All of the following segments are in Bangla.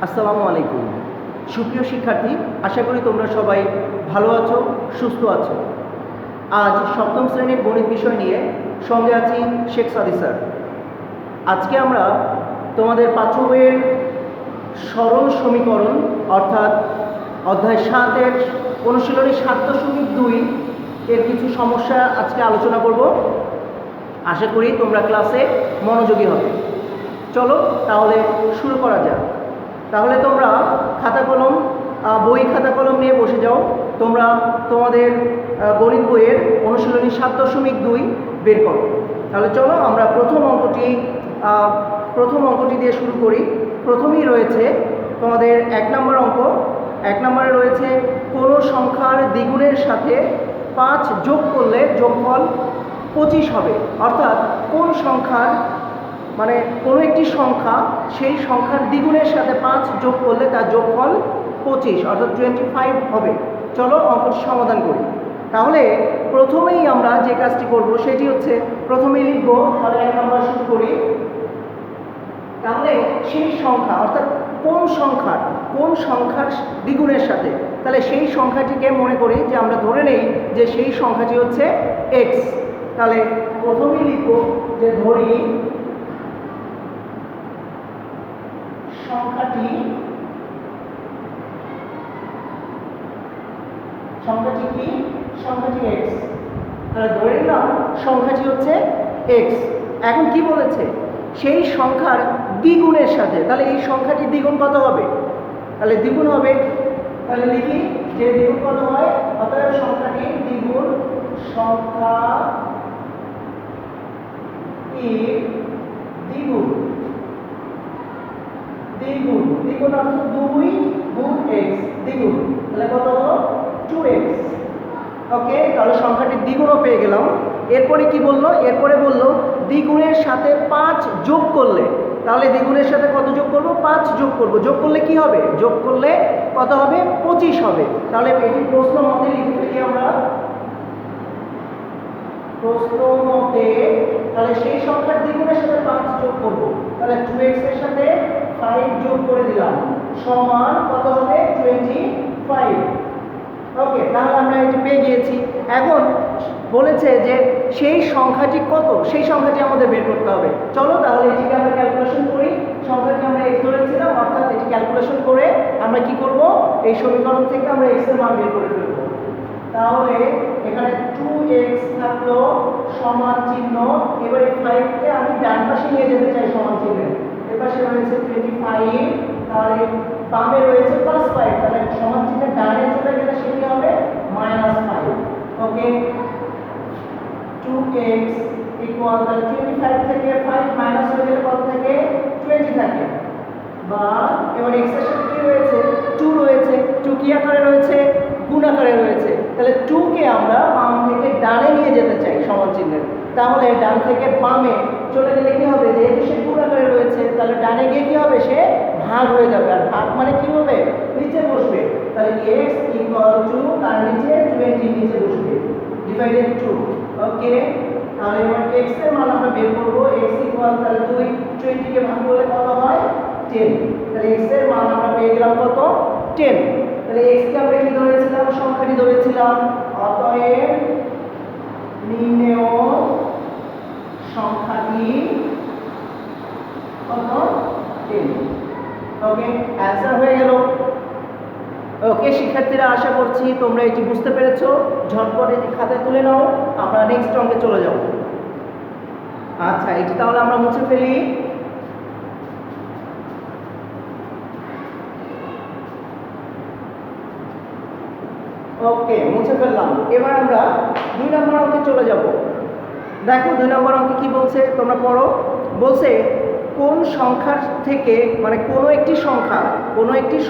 আসসালামু আলাইকুম। সুপ্রিয় শিক্ষার্থী, আশা করি তোমরা সবাই ভালো আছো, সুস্থ আছো। আজ সপ্তম শ্রেণীর গণিত বিষয় নিয়ে সঙ্গে আছি শেখ সাদি স্যার। আজকে আমরা তোমাদের পাঠ্য বইয়ের সরল সমীকরণ অর্থাৎ অধ্যায় 7-এর অনুশীলনী 7.2 এর কিছু সমস্যা আজকে আলোচনা করব। আশা করি তোমরা ক্লাসে মনোযোগী হবে। চলো তাহলে শুরু করা যাক। তাহলে তোমরা খাতা কলম খাতা কলম নিয়ে বসে যাও। তোমরা তোমাদের গণিত বইয়ের অনুশীলনী 7.2 বের করো। তাহলে চলো আমরা প্রথম অঙ্কটি দিয়ে শুরু করি। প্রথমেই রয়েছে তোমাদের 1 নম্বর অঙ্ক। 1 নম্বরে রয়েছে কোনো সংখ্যার দ্বিগুণের সাথে 5 যোগ করলে যোগফল 25 হবে। অর্থাৎ কোন সংখ্যার কোনো একটি সংখ্যা সেই সংখ্যার দ্বিগুণের সাথে 5 যোগ করলে তার যোগফল 25 অর্থাৎ 25 হবে। চলো অঙ্কটি সমাধান করি। তাহলে প্রথমেই আমরা যে কাজটি করব সেটি হচ্ছে প্রথমেই লিখব। তাহলে 1 নম্বর শুরু করি। তাহলে সেই সংখ্যা অর্থাৎ কোন সংখ্যার দ্বিগুণের সাথে, তাহলে সেই সংখ্যাটিকে মনে করি যে আমরা ধরে নেই যে সেই সংখ্যাটি হচ্ছে x। তাহলে প্রথমেই লিখব যে ধরি সংখ্যাটি কি? সংখ্যাটি x। তাহলে ধরে নিলাম সংখ্যাটি হচ্ছে x। এখন কি বলেছে? সেই সংখ্যার দ্বিগুণের সাথে। তাহলে এই সংখ্যাটির দ্বিগুণ কত হবে? তাহলে দ্বিগুণ হবে, তাহলে লিখি যে দ্বিগুণ কত হয়। অতএব সংখ্যাটির দ্বিগুণ, দ্বিগুণ অর্থ 2 গুণ x, দ্বিগুণ। তাহলে কত হলো? 2x। ওকে, তাহলে সংখ্যাটির দ্বিগুণও পেয়ে গেলাম। এরপরে কি বললো? এরপরে বললো দ্বিগুণের সাথে 5 যোগ করলে। তাহলে দ্বিগুণের সাথে কত যোগ করব? 5 যোগ করব। যোগ করলে কি হবে? যোগ করলে কত হবে? 25 হবে। তাহলে এটি প্রশ্ন মতে লিখে ফেলি আমরা। প্রশ্ন মতে তাহলে সেই সংখ্যার দ্বিগুণের সাথে 5 যোগ করব। তাহলে 2x এর সাথে 5 যোগ করে দিলাম, সমান কত হবে? 25। ওকে, তাহলে আমরা এটি পেয়ে গিয়েছি। এখন বলেছে যে সেই সংখ্যাটি কত, সেই সংখ্যাটি আমাদের বের করতে হবে। চলো তাহলে এটিকে আমরা ক্যালকুলেশন করি। সংখ্যাটি আমরা x ধরেছিলাম, অর্থাৎ এটি ক্যালকুলেশন করে আমরা কি করব? এই সমীকরণ থেকে আমরা x এর মান বের করে ফেলব। তাহলে এখানে 2x থাকলো সমান চিহ্ন। এবারে 5 কে আমি ডান পাশে নিয়ে যেতে চাই সমান চিহ্নে। এর পাশে রয়েছে 25, তাহলে বামে রয়েছে +5। তাহলে সমান চিহ্নের ডানে চলে গেলে সেটি হবে -5। ওকে, 2x ইকুয়াল, তাহলে 25 থেকে 5 মাইনাস হয়ে গেলে কত থাকে? 20 থাকে। বা এবার x এর সাথে কি রয়েছে? 2 রয়েছে। 2 কি আকারে রয়েছে? গুণ আকারে রয়েছে। তাহলে 2 কে আমরা বাম থেকে ডানে নিয়ে যেতে চাই সমান চিহ্নের। তাহলে ডান থেকে বামে চলে গেলে কি হবে? যেহেতু সে গুণ আকারে রয়েছে, তাহলে ডানে গিয়ে কি হবে? সে ভাগ হয়ে যাবে। আর ভাগ মানে কি হবে? নিচে বসবে। তাহলে x ইকুয়াল টু তার নিচে 20 নিচে বসবে, ডিভাইডেড 2। ওকে, তাহলে এবার x এর মান আমরা বের করব। x ইকুয়াল, তাহলে 20 কে ভাগ করলে কত হয়? 10। তাহলে x এর মান আমরা পেয়ে গেলাম কত? 10। তাহলে x কে আমরা কি ধরেছিলাম? সংখ্যাটি ধরেছিলাম। অতএব নির্ণেয় সংখ্যাটি কত? 10। ওকে, অ্যানসার হয়ে গেল। ওকে শিক্ষার্থীরা, আশা করছি তোমরা এটি বুঝতে পেরেছো। ঝটপট এটি খাতায় তুলে নাও, আমরা নেক্সট অঙ্কে চলে যাব। আচ্ছা, এটি তাহলে আমরা মুছে ফেলি। ওকে, মুছে ফেললাম। এবার আমরা 2 নম্বর অঙ্কে চলে যাব। দেখো 2 নম্বর অঙ্কে কি বলছে তোমরা পড়ো। বলছে কোন সংখ্যার থেকে, কোনো একটি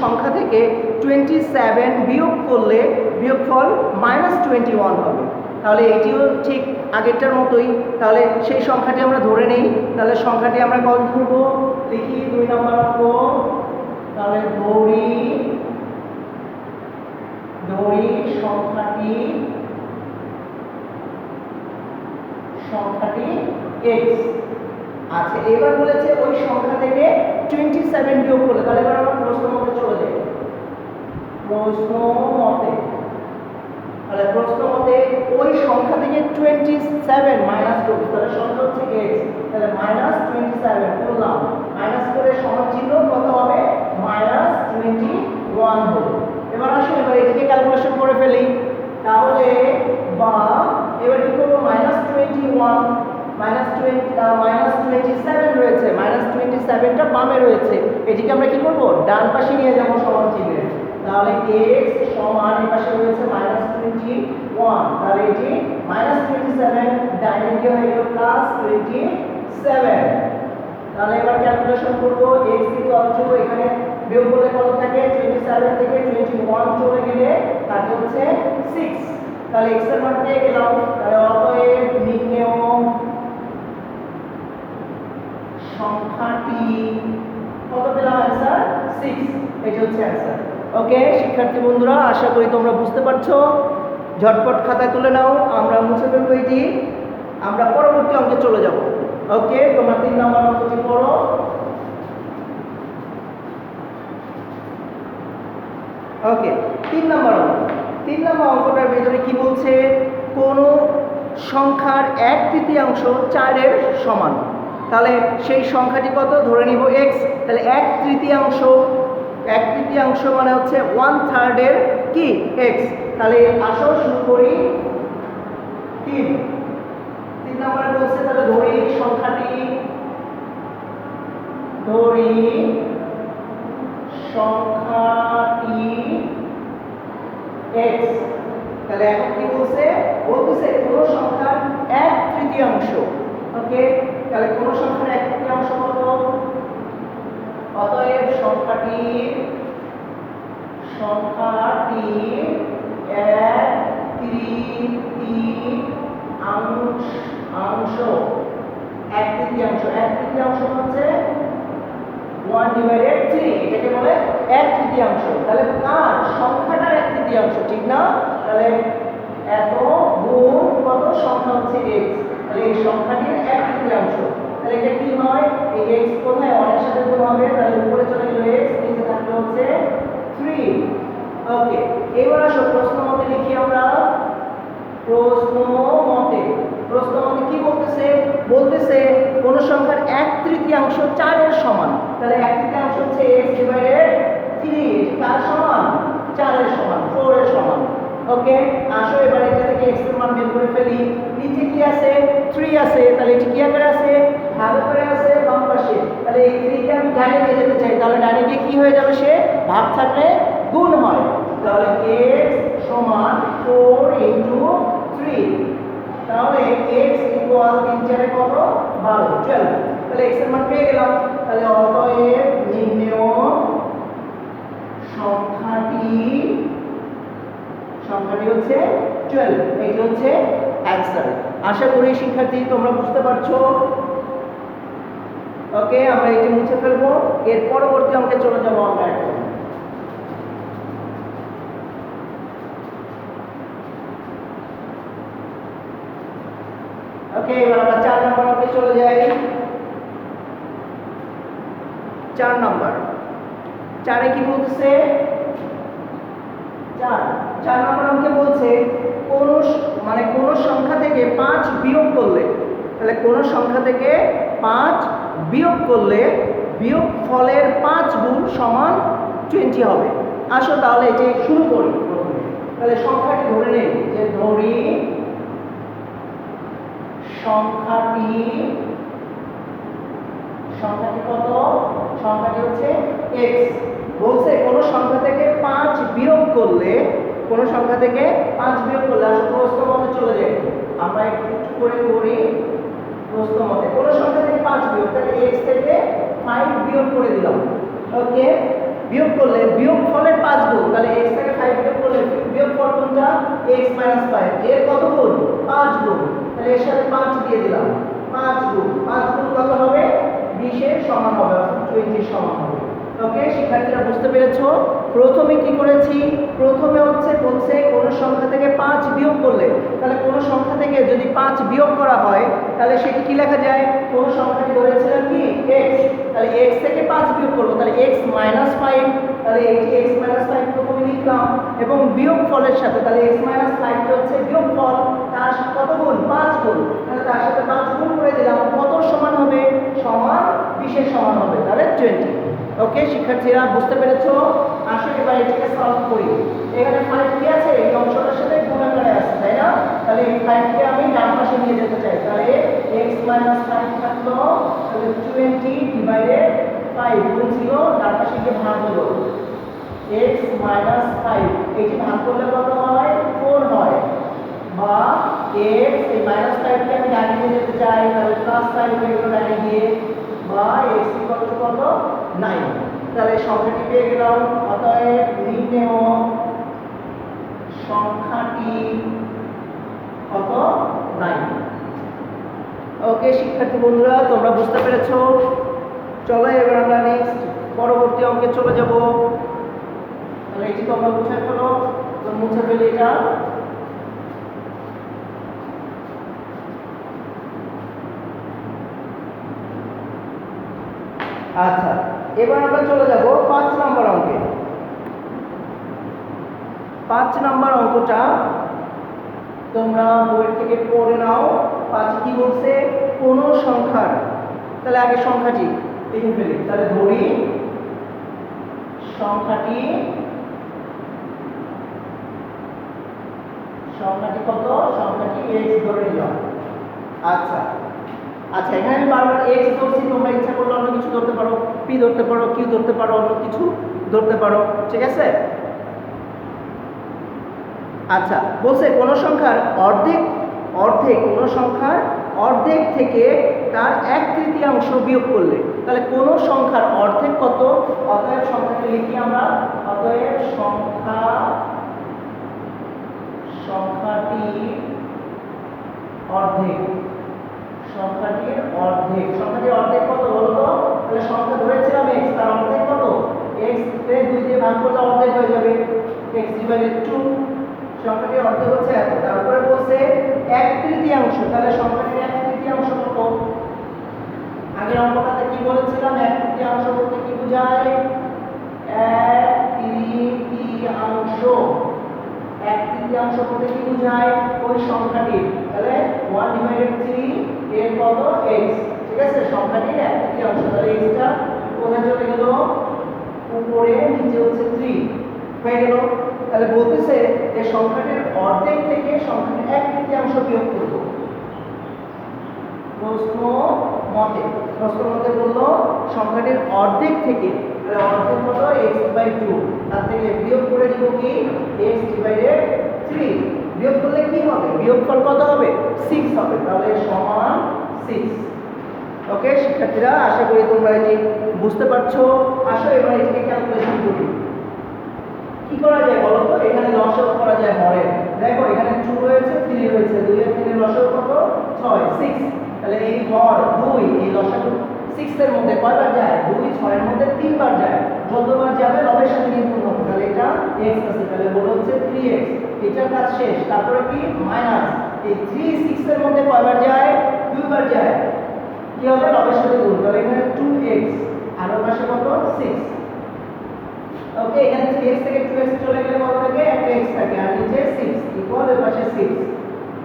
সংখ্যা থেকে 27 বিয়োগ করলে বিয়োগফল -21 হবে। তাহলে এটিও ঠিক আগেরটার মতোই। তাহলে সেই সংখ্যাটি আমরা ধরে নেই। তাহলে সংখ্যাটি আমরা কত ধরব? লিখি 2 নম্বর অঙ্ক। তাহলে ধরি সংখ্যাটি x। আচ্ছা, এবার বলেছে ওই সংখ্যা থেকে 27 বিয়োগ করলে। তাহলে এবার আমরা প্রশ্ন প্রশ্ন মতে, তাহলে প্রশ্ন মতে ওই সংখ্যা থেকে 27 মাইনাস করব, তাহলে সংখ্যা হচ্ছে x, তাহলে -27 করলাম, মাইনাস করে সমান চিহ্ন কত হবে -21 হবে। এবার আসুন এবার এটাকে ক্যালকুলেশন করে ফেলি, তাহলে বা এবার কি করব -21 -27 রয়েছে, -27টা বামে রয়েছে, এটিকে আমরা কি করব ডান পাশে নিয়ে যাব সমান চিহ্নে, তাহলে x সমান এই পাশে রয়েছে -21, তাহলে এটি -27 ডাইনে গিয়ে হয়ে গেল +27। তাহলে এবার ক্যালকুলেশন করব, x = এখানে বিয়োগ করলে কত থাকে 27 থেকে 21 চলে গেলে থাকে হচ্ছে 6, তাহলে x এর মান পেয়ে গেলাম। তাহলে অতএব নির্ণেয় সংখ্যাটি কত পেলাম आंसर 6, এটা হচ্ছে आंसर। ওকে শিক্ষার্থী বন্ধুরা, আশা করি তোমরা বুঝতে পারছো, ঝটপট খাতায় তুলে নাও, আমরা মুছে ফেলবো এটি, আমরা পরবর্তী অঙ্কে চলে যাব। ওকে তোমরা 3 নম্বর অঙ্কটি পড়ো। ওকে 3 নম্বর অঙ্কটার ভিতরে কি বলছে, কোন সংখ্যার 1/3 4 এর সমান, তাহলে সেই সংখ্যাটি কত ধরে নিব x, তাহলে 1/3 মানে হচ্ছে 1/3 এর কি x, তাহলে আসো শুরু করি। 3 নম্বরে বলছে, তাহলে ধরি সংখ্যাটি x, তাহলে এখন কি বলছে কোন সংখ্যার 1/3, ওকে তাহলে কোন সংখ্যার 1/3 কত, অতএব সংখ্যাটি 1/3 হচ্ছে 1/3, এটাকে বলে 1/3, তাহলে কার সংখ্যাটার 1/3, ঠিক না, তাহলে এত গুণ কত সংখ্যা হচ্ছে x, তাহলে এই সংখ্যাটির 1/3, তাহলে এটা কি হয়, এই x কোথায় 1 এর সাথে গুণ হবে, তাহলে উপরে চলে গেল x, নিচে থাকলো হচ্ছে 3। ওকে এবার আসো প্রশ্ন মতে লিখি আমরা, প্রশ্ন মতে কি বলতেছে কোন সংখ্যার 1/3 4 এর সমান, তাহলে 1/3 হচ্ছে x/3, কার সমান 4 এর সমান, 4 এর সমান। ওকে আসো এবার এটা থেকে x এর মান বের করে ফেলি, নিচে কি আছে 3 আছে, তাহলে এটি কি আকারে আছে ভাগ করে আছে বাম পাশে, তাহলে এই 3 কে আমি ডানে নিয়ে যেতে চাই, তাহলে ডানে গিয়ে কি হয়ে যাবে, সে ভাগ থাকলে গুণ হয়, তাহলে x সমান 4 * 3, তাহলে x = 3 4 কত 12 12, তাহলে x এর মান পেয়ে গেলাম। তাহলে অতএব নির্ণেয় সংখ্যাটি হচ্ছে 12, এই হচ্ছে आंसर। আশা করি শিক্ষার্থী তোমরা বুঝতে পারছো। ওকে আমরা এটি মুছে ফেলবো, এর পরবর্তী অঙ্কে চলে যাব আমরা এখন। ওকে এবার আমরা 4 নম্বর অঙ্কে চলে যাই। 4 নম্বর 4 এ কি বলছে, 4 নম্বর অঙ্কে বলছে কোন সংখ্যা থেকে 5 বিয়োগ করলে, তাহলে কোন সংখ্যা থেকে 5 বিয়োগ করলে বিয়োগফলের 5 গুণ সমান 20 হবে। আসো তাহলে এটি শুরু করি, তাহলে সংখ্যাটি ধরে নেই, যে ধরি সংখ্যাটি কত, সংখ্যাটি হচ্ছে x, বলছে কোন সংখ্যা থেকে 5 বিয়োগ করলে, আসলে প্রশ্ন মতে চলে যাই, আমরা একটু করে করি প্রশ্ন মতে, কোন সংখ্যা থেকে 5 বিয়োগ, তাহলে x থেকে 5 বিয়োগ করে দিলাম। ওকে বিয়োগ করলে বিয়োগফলের 5 গুণ, তাহলে x থেকে 5 বিয়োগ করলে বিয়োগফল কোনটা x - 5, এর কত গুণ 5 গুণ, তাহলে এর সাথে 5 দিয়ে দিলাম, 5 গুণ কত হবে 20 এর সমান হবে, অর্থাৎ 20 এর সমান হবে। ওকে শিক্ষার্থীরা বুঝতে পেরেছো, প্রথমে কি করেছি, প্রথমে হচ্ছে বলছে কোন সংখ্যা থেকে 5 বিয়োগ করলে, তাহলে কোন সংখ্যা থেকে যদি 5 বিয়োগ করা হয় তাহলে সেটি কি লেখা যায়, কোন সংখ্যাটি ধরেছিলাম কি x, তাহলে x থেকে 5 বিয়োগ করব, তাহলে x - 5, তাহলে এই x - 5 প্রথমে লিখলাম এবং বিয়োগ ফলের সাথে, তাহলে x মাইনাস 5 হচ্ছে বিয়োগ ফল, তার কত গুণ 5 গুণ, তাহলে তার সাথে 5 গুণ করে দিলাম, কত সমান হবে, সমান 20 এর সমান হবে, তাহলে 20। ওকে শিক্ষার্থীরা বুঝতে পেরেছো? আসো এবার এটাকে সলভ করি। এখানে 5 কি আছে, এই অংশটার সাথে গুণ আকারে আছে, তাই না? তাহলে এই 5 কে আমি ডান পাশে নিয়ে যেতে চাই, তাহলে x মাইনাস 5 থাকলো, তাহলে 20 ডিভাইডেড 5 গুণ ছিল, ডান পাশে গিয়ে ভাগ হলো x মাইনাস 5, এটি ভাগ করলে কত হয়, 4 হয়, বা x এই মাইনাস 5 কে আমি ডানে নিয়ে যেতে চাই, তাহলে প্লাস 5 হয়ে গেল ডানে গিয়ে, বা x ইকুয়াল টু কত, 9। তাহলে সংখ্যাটি পেয়ে গেলাম, অতএব নির্ণেয় সংখ্যাটি কত, 9। ওকে শিক্ষার্থী বন্ধুরা, তোমরা বুঝতে পেরেছো? চলো এবার আমরা নেক্সট পরবর্তী অঙ্কে চলে যাব। তাহলে এটি তোমরা মুছে ফেলো, তো মুছে ফেলে এটা। আচ্ছা, এবার আমরা চলে যাব 5 নম্বর অঙ্কে। 5 নম্বর অঙ্কটা তোমরা বই থেকে পড়ে নাও। 5 কি বলছে, কোন সংখ্যার, তাহলে আগে সংখ্যাটি লিখে ফেলি, তাহলে ধরি সংখ্যাটি কত, সংখ্যাটি x ধরে নিলাম। আচ্ছা আচ্ছা, এখানে আমি বারবার x ধরছি, তোমরা ইচ্ছা করলে অন্য কিছু ধরতে পারো, p ধরতে পারো, q ধরতে পারো, অন্য কিছু ধরতে পারো, ঠিক আছে? আচ্ছা, বলছে কোন সংখ্যার কোন সংখ্যার অর্ধেক থেকে তার 1/3 বিয়োগ করলে, তাহলে কোন সংখ্যার অর্ধেক কত, অতএব সংখ্যাটি লিখি আমরা, অতএব সংখ্যাটির অর্ধেক কত বলো তো? তাহলে সংখ্যা ধরেছিলাম x, তার অর্ধেক কত, x কে 2 দিয়ে ভাগ করলে অর্ধেক হয়ে যাবে, x / 2, সংখ্যাটির অর্ধেক হচ্ছে এত। তারপরে বলছে 1/3, তাহলে সংখ্যাটির 1/3 কত? আগের অঙ্কটাতে কি বলেছিলাম, 1/3 বলতে কি বোঝায়, 1/3 বলতে কি বোঝায়, ওই সংখ্যাটির, তাহলে 1/3 এর কত, x, ঠিক আছে? সংখ্যাটির 1/3, তাহলে x টা কোথায় চলে গেল, উপরে, নিচে হচ্ছে 3 হয়ে গেল। তাহলে বলতেছে যে সংখ্যাটির অর্ধেক থেকে সংখ্যাটির 1/3 বিয়োগ করব। প্রশ্ন মতে বললো সংখ্যাটির অর্ধেক থেকে, তাহলে অর্ধেক কত, x/2, তার থেকে বিয়োগ করে দিব কি, x/3, বিয়োগ করলে কি হবে, বিয়োগফল কত হবে, 6 হবে, তাহলে সমান 6। ওকে শিক্ষার্থীরা, আশা করি তোমরা এটি বুঝতে পারছো। আসো এবার এটাকে ক্যালকুলেশন করি। কি করা যায় বলো তো? এখানে লসাগু করা যায় হরের। দেখো এখানে 2 রয়েছে, 3 রয়েছে, 2 এর 3 এর লসাগু কত, 6, 6। তাহলে এই হর 2, এই লসাগু 6 এর মধ্যে কয়বার যায়, 2 6 এর মধ্যে 3 বার যায়, যতবার যাবে লবের সাথে গুণ হবে, তাহলে এটা x আছে, তাহলে বলো হচ্ছে 3x, এটার কাজ শেষ। তারপরে কি, মাইনাস এই 3 6 এর মধ্যে কয়বার যায়, 2 বার যায়, কি হবে, লবের সাথে গুণ, তাহলে এখানে 2x, আর ওর পাশে কত, 6। ওকে, এখানে 3x থেকে 2x চলে গেলে কত থাকে, একটা x থাকে, আর নিচে 6 ইকুয়াল এর পাশে 6,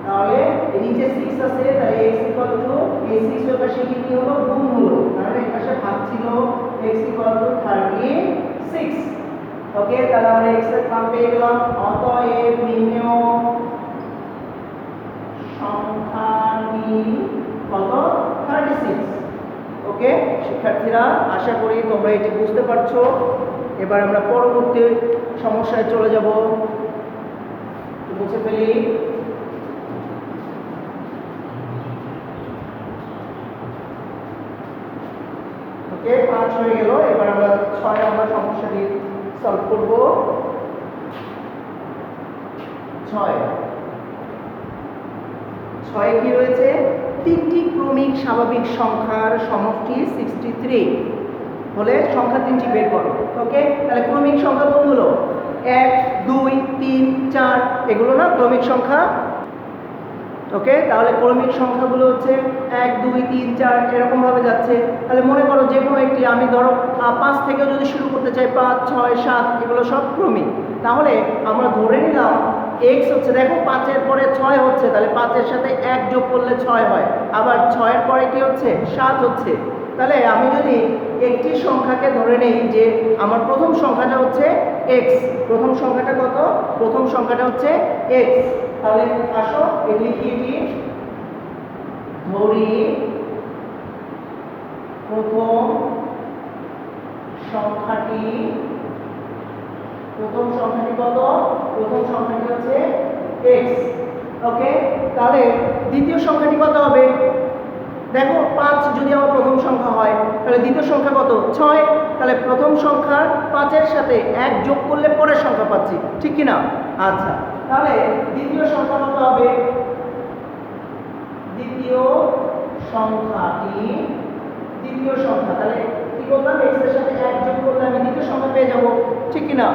তাহলে এই নিচে 6 আছে, তাহলে x ইকুয়াল টু এই 6 এর পাশে কি হলো, গুণ হলো, কারণ এর পাশে ভাগ ছিল, x ইকুয়াল টু 36। ওকে, তাহলে আমরা x এর মান পেয়ে গেলাম, অতএব নির্ণেয় সংখ্যাটি কত, 36। ওকে শিক্ষার্থীরা, আশা করি তোমরা এটি বুঝতে পারছো। এবার আমরা পরবর্তী সমস্যায় চলে যাব, মুছে ফেলি। ওকে, 5 হয়ে গেল। এবার আমরা 6 নম্বর সমস্যাটি সলভ করব। 6 কি রয়েছে, 3টি ক্রমিক স্বাভাবিক সংখ্যার সমষ্টি 63 হলে সংখ্যা 3টি বের করো। ওকে, তাহলে ক্রমিক সংখ্যা কোনগুলো, 1 2 3 4, এগুলো না ক্রমিক সংখ্যা। ওকে, তাহলে ক্রমিক সংখ্যাগুলো হচ্ছে 1 2 3 4 এরকমভাবে যাচ্ছে। তাহলে মনে করো যে কোনো একটি, আমি ধরো 5 থেকেও যদি শুরু করতে চাই, 5 6 7 এগুলো সব ক্রমিক। তাহলে আমরা ধরে নিলাম x হচ্ছে, দেখো 5 এর পরে 6 হচ্ছে, তাহলে 5 এর সাথে 1 যোগ করলে 6 হয়, আবার 6 এর পরে কি হচ্ছে 7 হচ্ছে। তাহলে আমি যদি একটি সংখ্যাকে ধরে নেই যে আমার প্রথম সংখ্যাটা হচ্ছে x, প্রথম সংখ্যাটা কত, প্রথম সংখ্যাটা হচ্ছে x, তাহলে আসো এটি ধরি প্রথম সংখ্যাটি কত, প্রথম সংখ্যাটি হচ্ছে x। ওকে, তাহলে দ্বিতীয় সংখ্যাটি কত হবে, দেখো 5 যদি আমার প্রথম সংখ্যা হয়, তাহলে দ্বিতীয় সংখ্যা কত 6, তাহলে প্রথম সংখ্যার 5 এর সাথে 1 যোগ করলে পরের সংখ্যা পাচ্ছি, ঠিক কি না? আচ্ছা, তাহলে দ্বিতীয় সংখ্যা কত হবে, দ্বিতীয় সংখ্যা, তাহলে কি করলাম, x এর সাথে 1 যোগ করলে আমি দ্বিতীয় সংখ্যা পেয়ে যাব, ঠিক কি না?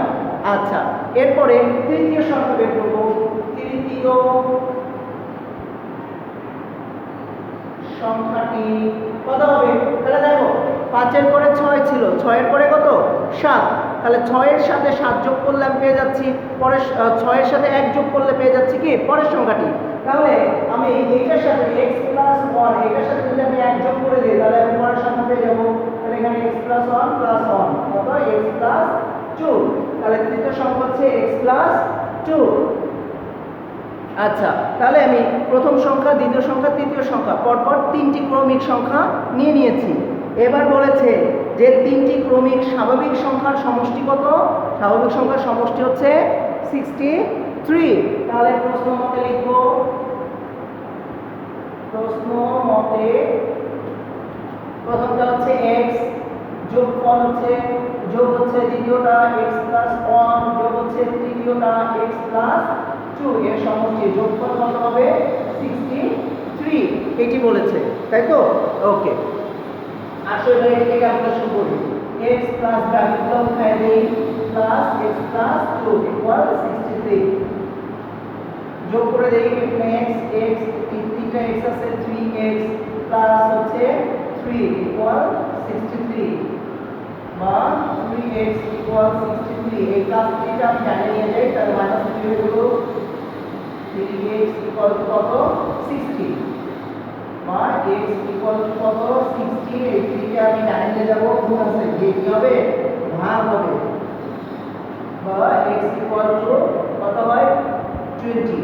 আচ্ছা, এরপরে তৃতীয় সংখ্যা বের করব, তৃতীয় সংখ্যাটি কত হবে, তাহলে দেখো 5 এর পরে 6 ছিল, 6 এর পরে কত 7, তাহলে 6 এর সাথে 7 যোগ করলে আমি পেয়ে যাচ্ছি পরের, 6 এর সাথে 1 যোগ করলে পেয়ে যাচ্ছি কি পরের সংখ্যাটি। তাহলে আমি এইটার সাথে x + 1 এটার সাথে যদি আমি 1 যোগ করে দিই, তাহলে আমি পরের সংখ্যা পেয়ে যাব, তাহলে এখানে x + 1 + 1 কত, x + 2, তাহলে তৃতীয় সংখ্যা হচ্ছে x + 2। আচ্ছা, তাহলে আমি প্রথম সংখ্যা, দ্বিতীয় সংখ্যা, তৃতীয় সংখ্যা পরপর 3টি ক্রমিক সংখ্যা নিয়ে নিয়েছি। এবার বলেছে যে 3টি ক্রমিক স্বাভাবিক সংখ্যার সমষ্টি কত, স্বাভাবিক সংখ্যার সমষ্টি হচ্ছে 63। তাহলে প্রশ্ন মতে লিখব, প্রশ্ন মতে প্রথমটা হচ্ছে x, যোগফল হচ্ছে, যোগ হচ্ছে দ্বিতীয়টা x + 1, যোগ হচ্ছে তৃতীয়টা x + 2, এর সমষ্টি যোগফল কত হবে 63, এটি বলেছে, তাই তো? ওকে, আসলে এবার এটাকে ক্যালকুলেশন করি, x প্লাস ব্র্যাকেট উঠায় দেই প্লাস x + 2 ইকুয়াল 63, যোগ করে দেই এখানে x, তিনটা x আছে 3x প্লাস হচ্ছে 3 ইকুয়াল 63 বা 3x ইকুয়াল 63, এই প্লাস 3টা আমি জানি নিয়ে যাই, তাহলে মাইনাস 3 হয়ে গেল, 3x ইকুয়াল টু কত 60 বা x ইকুয়াল টু কত 60, এই 3কে আমি জানি নিয়ে যাব, গুণ আছে গিয়ে কি হবে ভাগ হবে, বা x ইকুয়াল টু কত হয় 20,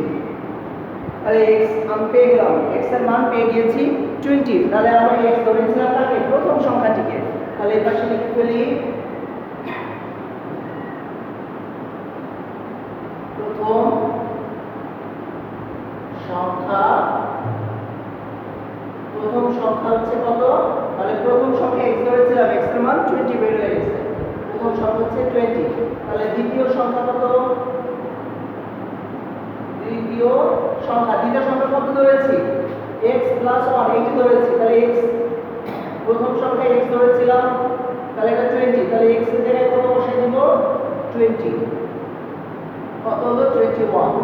তাহলে x আমি পেয়ে গেলাম, x এর মান পেয়ে গিয়েছি 20, তাহলে আমরা x ধরেছিলাম তাকে প্রথম সংখ্যাটিকে, তাহলে এই পাশে লিখে ফেলি প্রথম সংখ্যা, প্রথম সংখ্যা হচ্ছে কত, তাহলে প্রথম সংখ্যা x ধরেছিলাম, x এর মান 20 বের হয়ে গেছে, প্রথম সংখ্যা হচ্ছে 20, তাহলে দ্বিতীয় সংখ্যা কত, দ্বিতীয় সংখ্যা কত ধরেছি x + 1 এইটি ধরেছি, তাহলে x, প্রথম সংখ্যা x ধরেছিলাম, তাহলে এটা 20, তাহলে x এর জায়গায় কত বসিয়ে দেব 20, কত হলো 21,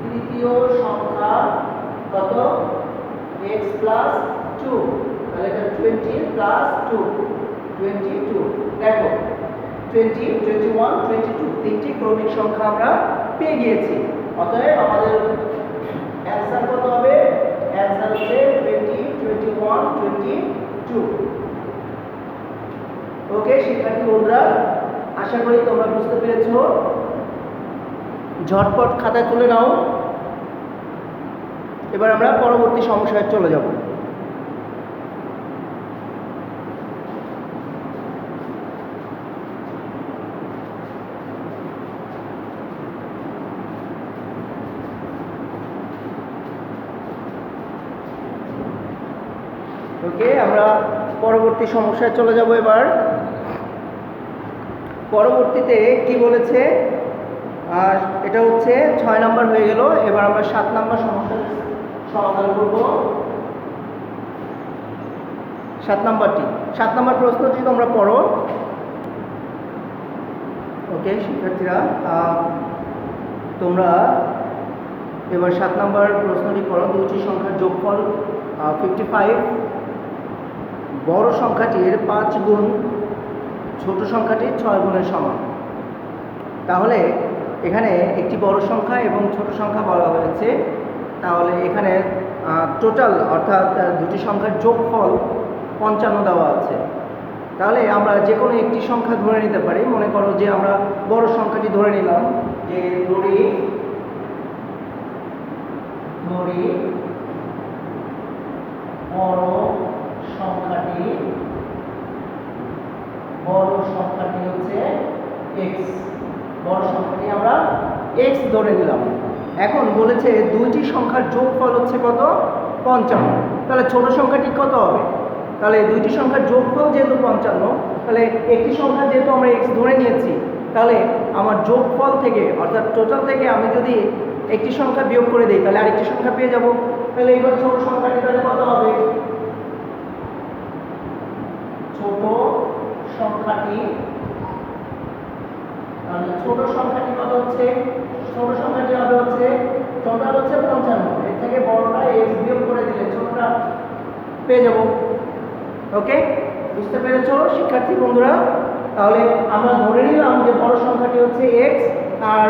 তৃতীয় সংখ্যা কত x + 2, তাহলে এটা 20 + 2 22, দেখো 20 21 22 তিনটি ক্রমিক সংখ্যা আমরা পেয়ে গিয়েছি। অতএব আমাদের অ্যানসার কত হবে, অ্যানসার হচ্ছে 20 21 22। ওকে শিক্ষার্থী বন্ধুরা, আশা করি তোমরা বুঝতে পেরেছো, ঝটপট খাতায় তুলে নাও। এবার আমরা পরবর্তী সমস্যায় চলে যাব। ওকে, আমরা পরবর্তী সমস্যায় চলে যাব। এবার পরবর্তীতে কি বলেছে, এটা হচ্ছে 6 নাম্বার হয়ে গেল। এবার আমরা 7 নাম্বার সমস্যার সমাধান করব। 7 নাম্বার প্রশ্নটি তোমরা পড়ো। ওকে শিক্ষার্থীরা, তোমরা এবার 7 নম্বর প্রশ্নটি করো, দুইটি সংখ্যার যোগফল 55 বড় সংখ্যাটির 5 গুণ ছোট সংখ্যাটির 6 গুণের সমান। তাহলে এখানে একটি বড় সংখ্যা এবং ছোট সংখ্যা বলা হয়েছে, তাহলে এখানে টোটাল অর্থাৎ দুটি সংখ্যার যোগফল 55 দেওয়া আছে। তাহলে আমরা যে কোনো একটি সংখ্যা ধরে নিতে পারি। মনে করো যে আমরা বড় সংখ্যাটি ধরে নিলাম, যে ধরি বড় সংখ্যাটি হচ্ছে x, বড় সংখ্যাটি আমরা x ধরে নিলাম। এখন বলেছে দুইটি সংখ্যার যোগফল হচ্ছে কত? 55। তাহলে ছোট সংখ্যাটি কত হবে? তাহলে দুইটি সংখ্যার যোগফল যেহেতু 55, তাহলে একটি সংখ্যা যেহেতু আমরা x ধরে নিয়েছি, তাহলে আমার যোগফল থেকে অর্থাৎ টোটাল থেকে আমি যদি একটি সংখ্যা বিয়োগ করে দিই তাহলে আরেকটি সংখ্যা পেয়ে যাব। তাহলে এবার ছোট সংখ্যাটি তাহলে কত হবে? ছোট সংখ্যাটি কত হচ্ছে? ছোট সংখ্যাটি হবে হচ্ছে টোটাল হচ্ছে 55, এর থেকে বড়টা x বিয়োগ করে দিলে ছোটটা পেয়ে যাব। ওকে, বুঝতে পেরেছো শিক্ষার্থী বন্ধুরা? তাহলে আমরা ধরে নিলাম যে বড় সংখ্যাটি হচ্ছে x আর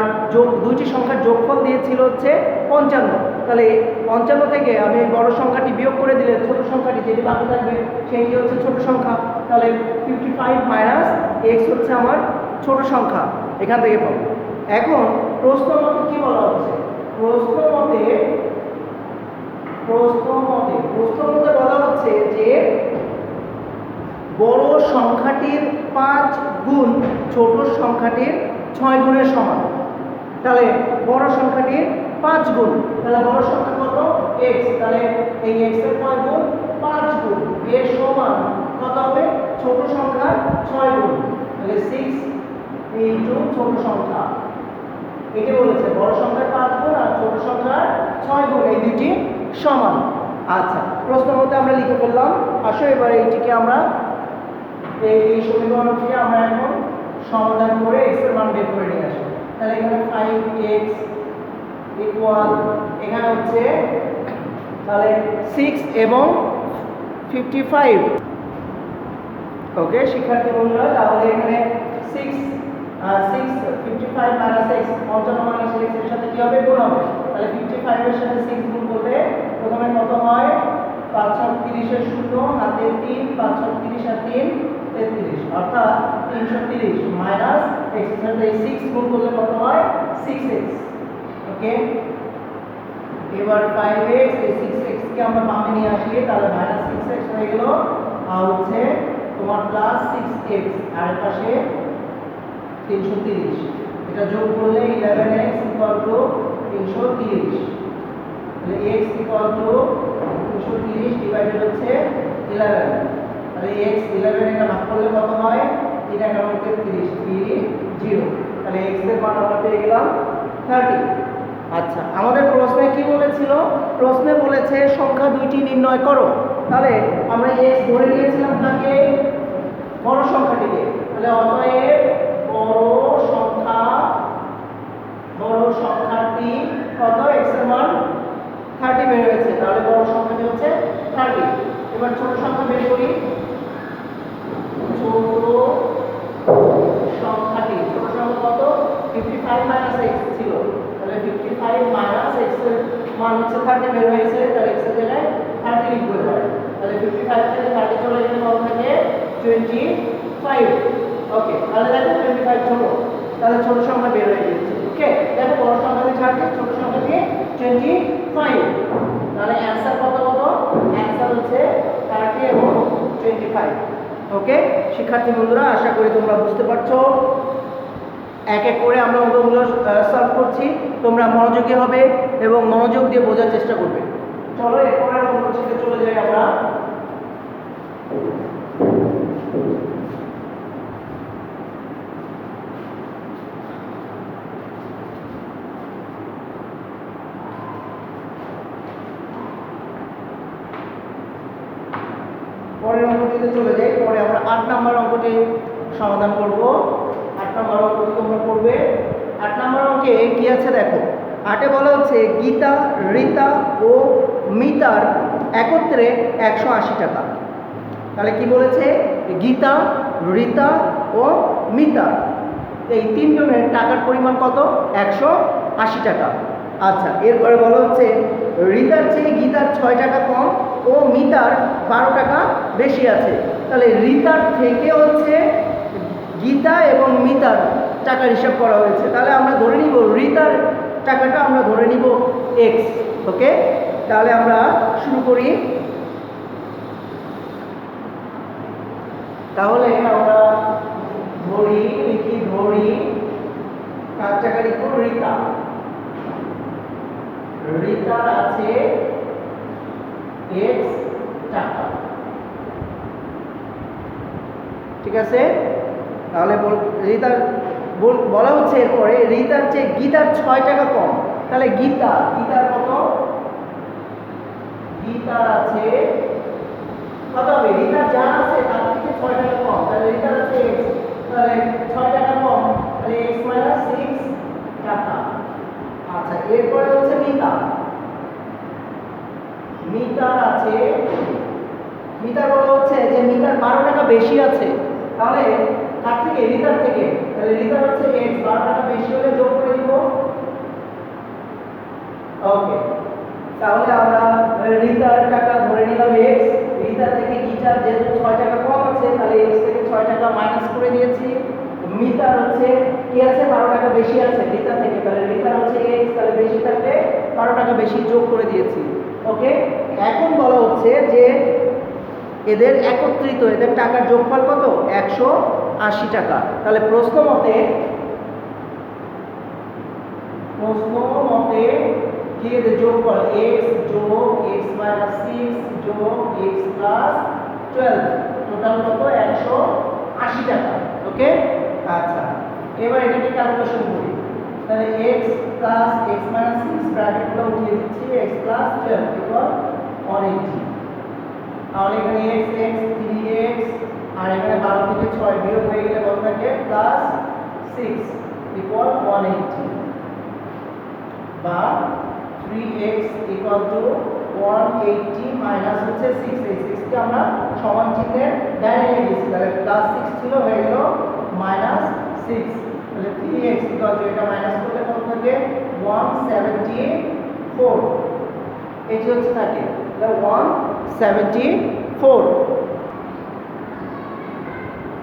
দুইটি সংখ্যার যোগফল দিয়েছিল হচ্ছে 55। তাহলে 55 থেকে আমি বড় সংখ্যাটি বিয়োগ করে দিলে ছোট সংখ্যাটি যেটি বাকি থাকবে সেটি হচ্ছে ছোট সংখ্যা। তাহলে 55 মাইনাস x হচ্ছে আমার ছোট সংখ্যা, এখান থেকে পাবো। এখন প্রশ্ন মতে কি বলা হচ্ছে? প্রশ্ন মতে বলা হচ্ছে যে বড় সংখ্যাটির 5 গুণ ছোট সংখ্যাটির 6 গুণের সমান। তাহলে বড় সংখ্যাটির 5 গুণ, তাহলে বড় সংখ্যা কত? x, তাহলে এই x এর 5 গুণ 5 গুণ এর সমান কত হবে? ছোট সংখ্যার 6 গুণ, তাহলে 6 ইনটু ছোট সংখ্যা। এটি বলেছে বড় সংখ্যার 5 গুণ আর ছোট সংখ্যার 6 গুণ এই দুটি সমান। আচ্ছা, প্রশ্ন মতে আমরা লিখে ফেললাম। আসো এবার এইটিকে আমরা এই সমীকরণটিকে আমরা এখন সমাধান করে x এর মান বের করে নিয়ে আসি। তাহলে এখানে 5x ইকুয়াল এখানে হচ্ছে তাহলে 6 এবং 55। ওকে শিক্ষার্থী বন্ধুরা, তাহলে এখানে 55 মাইনাস x, 55 মাইনাস x এর সাথে কি হবে? গুণ হবে। তাহলে 55 এর সাথে 6 গুণ করলে প্রথমে কত হয়? 5 6 30 এর 0 হাতে 3, 5 6 30 আর 3 33, অর্থাৎ 330 মাইনাস x এর সাথে 6 গুণ করলে কত হয়? 6x। ওকে, এবার 5x এই 6x কে আমরা বামে নিয়ে আসি, তাহলে মাইনাস 6x হয়ে গেল আর হচ্ছে তোমার প্লাস 6x আর পাশে 330, এটা যোগ করলে 11x ইকুয়াল টু 330। তাহলে x ইকুয়াল টু 330 ডিভাইডেড হচ্ছে 11, তাহলে x 11 এটা ভাগ করলে কত হয়? 3 এর মধ্যে 30 30, তাহলে x এর মান আমরা পেয়ে গেলাম 30। আচ্ছা, আমাদের প্রশ্নে কি বলেছিল? প্রশ্নে বলেছে সংখ্যা দুইটি নির্ণয় করো। তাহলে আমরা x ধরে নিয়েছিলাম তাকে বড় সংখ্যাটিকে, তাহলে অতএব বড় সংখ্যাটি কত? x এর মান 30 বের হয়েছে, তাহলে বড় সংখ্যাটি হচ্ছে 30। এবার ছোট সংখ্যা বের করি। ছোট সংখ্যা কত? 55 মাইনাস x ছিল, তাহলে 55 মাইনাস x এর মান হচ্ছে 30 বের হয়েছে, তাহলে x এর জায়গায় 30 লিখবো এবার। তাহলে 55 থেকে 30 চলে গেলে কত থাকে? 25। ওকে, তাহলে দেখো 25 ছোট, তাহলে ছোট সংখ্যা বের হয়ে গেছে। ওকে, দেখো বড় সংখ্যাটি 30, ছোট সংখ্যাটি 25। তাহলে অ্যানসার কত? অ্যানসার হচ্ছে 30 এবং 25। ওকে শিক্ষার্থী বন্ধুরা, আশা করি তোমরা বুঝতে পারছো। এক এক করে আমরা অঙ্কগুলো সলভ করছি, তোমরা মনোযোগী হবে এবং মনোযোগ দিয়ে বোঝার চেষ্টা করবে। চলো এরপরের অঙ্কটিতে চলে যাই আমরা। পরের অঙ্কটিতে চলে যাই। পরে আমরা 8 নম্বর অঙ্কটি সমাধান করব। 8 নম্বর অঙ্কটি তোমরা করবে। 8 নম্বর অঙ্কে কি আছে দেখো, 8 বলা হচ্ছে গীতা, রীতা ও মিতার একত্রে 180 টাকা। তাহলে কি বলেছে? গীতা, রীতা ও মিতা এই তিনজনের টাকার পরিমাণ কত? 180 টাকা। আচ্ছা, এরপরে বলা হচ্ছে রীতার চেয়ে গীতার 6 টাকা কম ও মিতার 12 টাকা বেশি আছে। তাহলে রীতার থেকে হচ্ছে গীতা এবং মিতার টাকার হিসাব করা হয়েছে। তাহলে আমরা ধরে নিব রীতার টাকাটা আমরা ধরে নিব এক্স। ওকে, তাহলে আমরা শুরু করি। তাহলে আমরা ধরি কার টাকা লিখব? রীতা। রীতার আছে এক্স টাকা। ঠিক আছে, তাহলে রীতার বলা হচ্ছে এরপরে রীতার চেয়ে গীতার 6 টাকা কম। তাহলে গীতার কত? গীতার আছে কত হবে? রীতার যা আছে তার থেকে 6 টাকা কম। তাহলে রীতার আছে x, তাহলে 6 টাকা কম, তাহলে x - 6 টাকা। আচ্ছা, এরপরে হচ্ছে মিতার আছে, মিতার বলা হচ্ছে যে মিতার 12 টাকা বেশি আছে। তাহলে কার থেকে? রীতার থেকে। তাহলে রীতার হচ্ছে x, 12 টাকা বেশি হলে যোগ করে দিব। ওকে, তাহলে আমরা রীতার টাকা ধরে নিলাম x, রীতা থেকে গীতার যেহেতু 6 টাকা কম আছে তাহলে x থেকে 6 টাকা মাইনাস করে দিয়েছি। মিতার হচ্ছে কি আছে? 12 টাকা বেশি আছে রীতা থেকে, তাহলে রীতার হচ্ছে x, তাহলে বেশি থাকলে 12 টাকা বেশি যোগ করে দিয়েছি। ওকে, এখন বলা হচ্ছে যে এদের একত্রিত এদের টাকার যোগফল কত? 180 টাকা। তাহলে প্রশ্ন মতে কি এদের যোগফল? x যোগ x - 6 যোগ x + 12 টোটাল কত? 180 টাকা। ওকে, আচ্ছা, এবার এটাকে ক্যালকুলেশন করি। তাহলে x + x - 6 ব্র্যাকেটগুলো উঠিয়ে দিচ্ছি, x + 12 = 180। তাহলে এখানে x 3x আর এখানে 12 থেকে 6 বিয়োগ হয়ে গেলে কত থাকে? +6 = 180 বা 3x = 180 মাইনাস হচ্ছে 6। এই 6 কে আমরা সমান চিহ্নের ডাইরেক্ট নিয়ে দিয়েছি। তাহলে +6 ছিল হয়ে গেল -6। তাহলে 3x এটা মাইনাস করলে কত থাকে? 174। এই যে হচ্ছে থাকে তাহলে 174।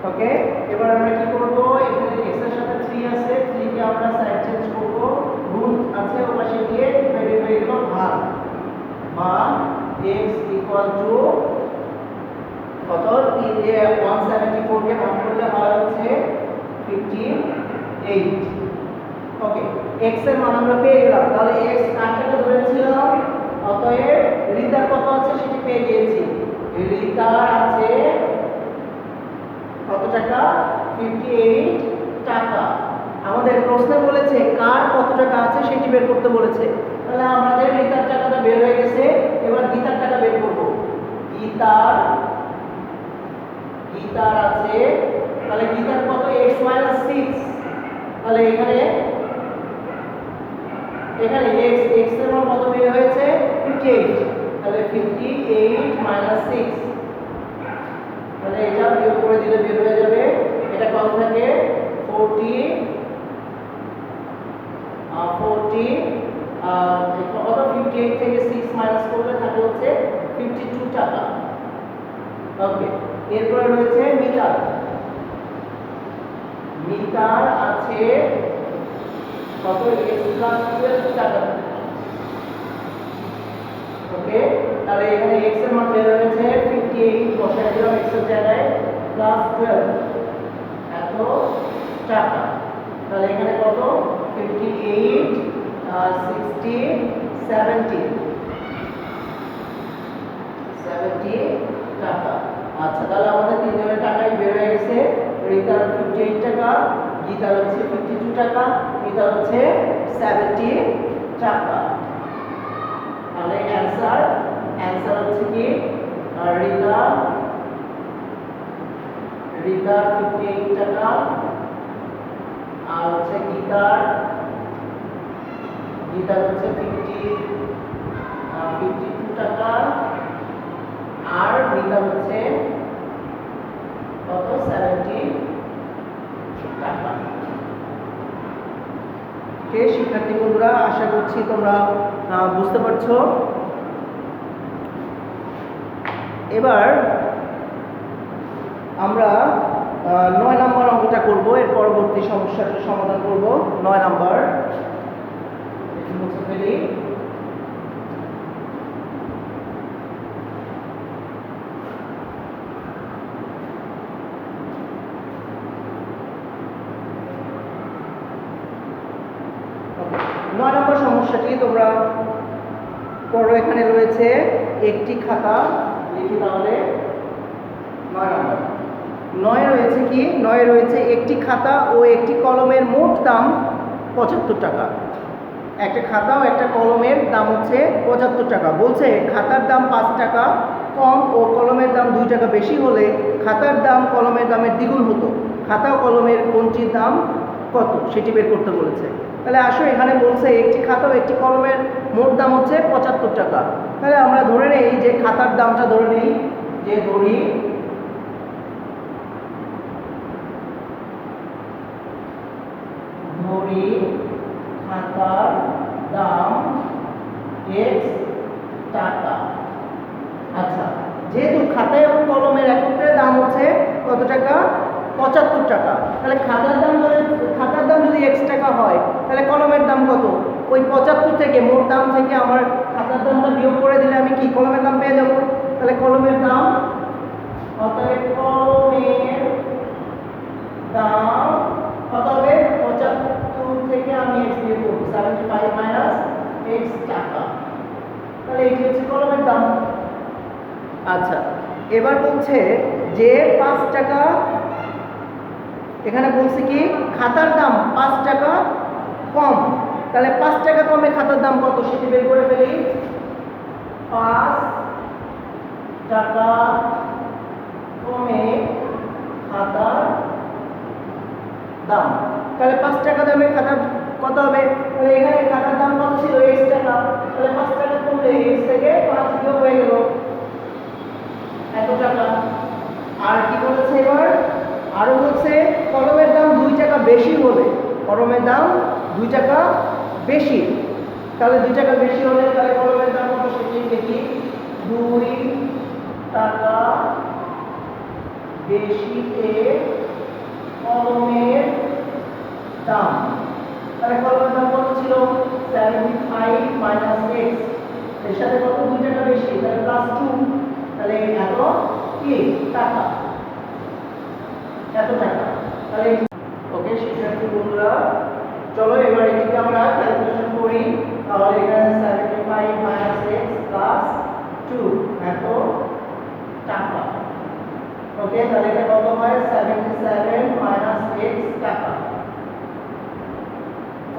ওকে, এবার আমরা কি করব? এখানে x এর সাথে 3 আছে, 3 কে আমরা সাইড চেঞ্জ করব, গুণ আছে ওর পাশে দিয়ে ডিভাইডেড হয়ে গেল ভাগ, বা x কত? 174 কে ভাগ করলে হয় হচ্ছে 58। ওকে, x এর মান আমরা পেয়ে গেলাম। তাহলে x কাটাকে ধরেছিলাম, অতএব রীতার কত আছে সেটি পেয়ে গিয়েছি। রীতার আছে কত টাকা? 58 টাকা। আমাদের প্রশ্নে বলেছে কার কত টাকা আছে সেটি বের করতে বলেছে। তাহলে আমাদের রীতার টাকাটা বের হয়ে গেছে, এবার গীতার টাকা বের করব। গীতার আছে, তাহলে গীতার কত? x - 6। তাহলে এখানে x এর মান কত বের হয়েছে? 58। তাহলে 58 - 6, তাহলে এটা বিয়োগ করে দিলে বের হয়ে যাবে। এটা কত থাকে? 40 কত? 58 থেকে 6 মাইনাস করলে থাকে হচ্ছে 52 টাকা। ওকে, এরপরে রয়েছে মিতার আছে কত? x + 12 টাকা। ওকে, তাহলে এখানে x এর মান বের হয়েছে 58, বসাই দিলাম x এর জায়গায়, +12 এত টাকা। তাহলে এখানে কত? 58 60 70 টাকা। আচ্ছা, তাহলে আমাদের তিনজনের টাকাই বের হয়ে গেছে। রীতার 58 টাকা, গীতার হচ্ছে 52 টাকা, মিতার হচ্ছে 70 টাকা। তাহলে অ্যানসার হচ্ছে কি? রীতার 58 টাকা আর হচ্ছে গীতার লিটার হচ্ছে 52 টাকা, আর লিটার হচ্ছে কত 70 টাকা। ওকে শিক্ষার্থী বন্ধুরা, আশা করছি তোমরা বুঝতে পারছো। এবার আমরা 9 নম্বর অঙ্কটা করব, এর পরবর্তী সমস্যাটার সমাধান করব। 9 নম্বর মুছে ফেলি। নয় নম্বর সমস্যাটি তোমরা পড়ো। এখানে রয়েছে একটি খাতা, লিখি তাহলে 9 নম্বর। 9 রয়েছে কি, 9 রয়েছে একটি খাতা ও একটি কলমের মোট দাম 75 টাকা। একটা খাতা ও একটা কলমের দাম হচ্ছে 75 টাকা। বলছে খাতার দাম 5 টাকা কম ও কলমের দাম 2 টাকা বেশি হলে খাতার দাম কলমের দামের দ্বিগুণ হতো। খাতা ও কলমের কোনটির দাম কত সেটি বের করতে বলেছে। তাহলে আসো, এখানে বলছে একটি খাতা ও একটি কলমের মোট দাম হচ্ছে 75 টাকা। তাহলে আমরা ধরে নেই যে খাতার দামটা ধরে নেই, যে ধরি খাতার দাম x টাকা। আচ্ছা, যেহেতু খাতা এবং কলমের একত্রে দাম হচ্ছে কত টাকা, 75 টাকা। তাহলে খাতার দাম যদি x টাকা হয়, তাহলে কলমের দাম কত? ওই 75 থেকে, মোট দাম থেকে আমার খাতার দামটা বিয়োগ করে দিলে আমি কি কলমের দাম পেয়ে যাব। তাহলে কলমের দাম, অতএব কলমের দাম কত হবে, 75 থেকে আমি x দিয়ে দেব, 75 মাইনাস x টাকা। তাহলে এই হচ্ছে কলমের দাম। আচ্ছা, এবার বলছে যে 5 টাকা, এখানে বলছে কি খাতার দাম 5 টাকা কম। তাহলে 5 টাকা কমে খাতার দাম কত সেটি বের করে ফেলি। 5 টাকা কমে খাতার দাম। তাহলে 5 টাকা দামে খাতার কত হবে? তাহলে এখানে খাতার দাম কত ছিল, x টাকা। তাহলে 5 টাকা কমলে x থেকে 5 বিয়োগ হয়ে গেল এত টাকা। আর কি বলেছে এবার, আরো বলছে কলমের দাম 2 টাকা বেশি হলে, কলমের দাম 2 টাকা বেশি। তাহলে 2 টাকা বেশি হলে তাহলে কলমের দাম কত সেটি দেখি। 2 টাকা বেশিতে কলমের দাম, তাহলে কলমের দাম কত ছিল, 75 মাইনাস x, এর সাথে কত 2 টাকা বেশি, তাহলে +2। তাহলে এত কি টাকা, এত টাকা। তাহলে ওকে শিক্ষার্থী বন্ধুরা, চলো এবার এটিকে আমরা ক্যালকুলেশন করি। তাহলে এখানে 75 মাইনাস x প্লাস 2 এত টাকা। ওকে, তাহলে এটা কত হয়, 77 মাইনাস x টাকা,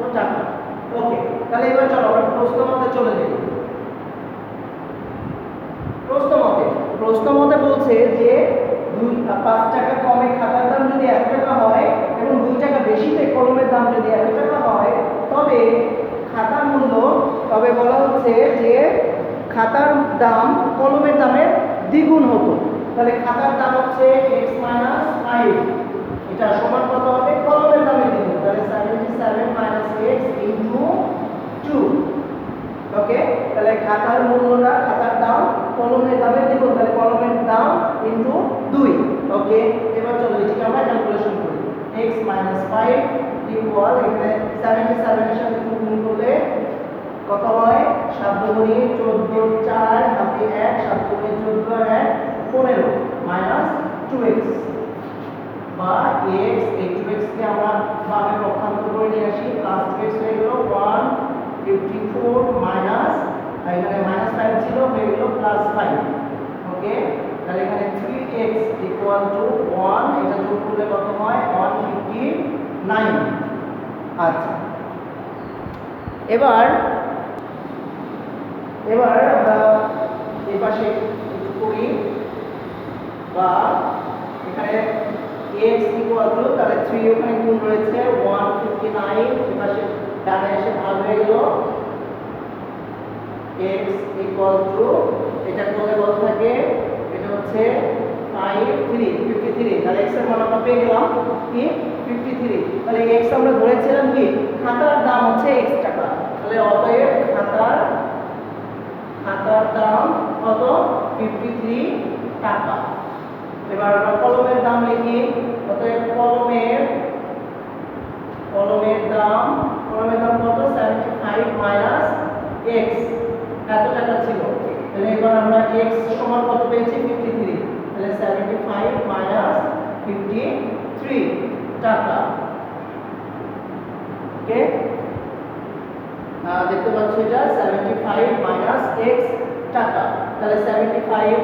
ও টাকা। ওকে, তাহলে এবার চলো আমরা প্রশ্ন মতে চলে যাই। প্রশ্ন মতে বলছে যে 5 টাকা কমে খাতার দাম যদি 1 টাকা হয় এবং 2 টাকা বেশিতে কলমের দাম যদি 1 টাকা হয়, তবে খাতার মূল্য, তবে বলা হচ্ছে যে খাতার দাম কলমের দামের দ্বিগুণ হতো। তাহলে খাতার দাম হচ্ছে x মাইনাস 5, এটা সমান কত হবে, কলমের দামের দ্বিগুণ। তাহলে 77 মাইনাস x ইনটু 2। ওকে, তাহলে খাতার মূল্যটা, খাতার দাম কলমের দামের দ্বিগুণ, তাহলে কলমের দাম ইনটু 2। ওকে, এবার চলো এটাকে আমরা ক্যালকুলেশন করি। x মাইনাস 5 ইকুয়াল, এখানে 77 এর সাথে 2 গুণ করলে কত হয়, 7 দুগুণে 14, 4 হাতে 1, 7 দুগুণে 14 আর 1 15 মাইনাস 2x বা x, এই 2x কে আমরা বামে পক্ষান্তর করে নিয়ে আসি, প্লাস 2x হয়ে গেল 154 মাইনাস, এখানে মাইনাস 5 ছিল, হয়ে গেল প্লাস 5। ওকে, তাহলে এখানে 3x ইকুয়াল টু 1, এটা যোগ করলে কত হয়, 159। আচ্ছা, এবার আমরা এই পাশে একটু করি, বা এখানে x ইকুয়াল টু, তাহলে 3 ওখানে গুণ রয়েছে 159, এই পাশে ডানে এসে ভাগ হয়ে গেল x ইকুয়াল টু এটা করলে কত থাকে, এটা হচ্ছে 53, তাহলে x এর মান আমরা পেয়ে গেলাম কি 53। তাহলে x আমরা ধরেছিলাম কি খাতার দাম হচ্ছে x টাকা, তাহলে অতএব খাতার দাম কত 53 টাকা। এবার আমরা কলমের দাম লিখি, অতএব কলমের দাম কত 75 মাইনাস x, এত টাকা ছিল। তাহলে এবার আমরা x সমান কত পেয়েছি 53, তাহলে 75 মাইনাস 53 টাকা। ওকে, দেখতে পাচ্ছি এটা 75 মাইনাস x টাকা। তাহলে 75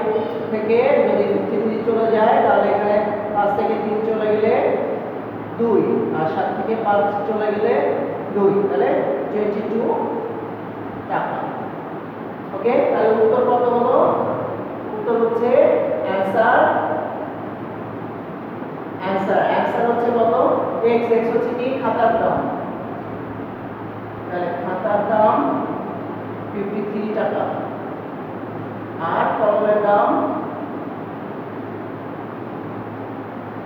থেকে যদি 53 চলে যায় তাহলে এখানে 5 থেকে 3 চলে গেলে 2, আর 7 থেকে 5 চলে গেলে 2, তাহলে 22 টাকা। ওকে, তাহলে উত্তর কত হলো, উত্তর হচ্ছে অ্যানসার হচ্ছে কত x হচ্ছে কি খাতার দাম, তাহলে খাতার দাম 53 টাকা আর কলমের দাম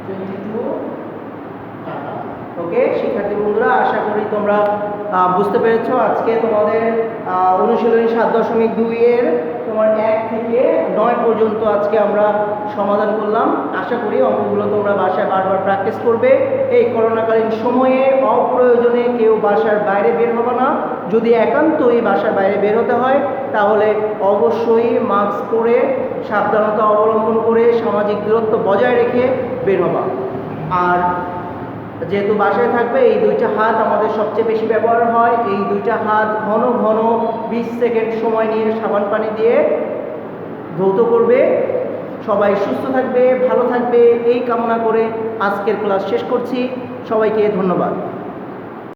22 টাকা। ওকে শিক্ষার্থী বন্ধুরা, আশা করি তোমরা বুঝতে পেরেছো। আজকে তোমাদের অনুশীলনী 7.2 এর তোমার 1 থেকে 9 পর্যন্ত আজকে আমরা সমাধান করলাম। আশা করি অঙ্কগুলো তোমরা বাসায় বারবার প্র্যাকটিস করবে। এই করোনাকালীন সময়ে অপ্রয়োজনে কেউ বাসার বাইরে বের হবে না। যদি একান্তই বাসার বাইরে বের হতে হয় তাহলে অবশ্যই মাস্ক পরে সাবধানতা অবলম্বন করে সামাজিক দূরত্ব বজায় রেখে বের হবা। আর যেহেতু বাসায় থাকবে, এই 2টা হাত আমাদের সবচেয়ে বেশি ব্যবহার হয়। এই 2টা হাত ঘন ঘন 20 সেকেন্ড সময় নিয়ে সাবান পানি দিয়ে ধৌত করবে। সবাই সুস্থ থাকবে, ভালো থাকবে এই কামনা করে আজকের ক্লাস শেষ করছি। সবাইকে ধন্যবাদ।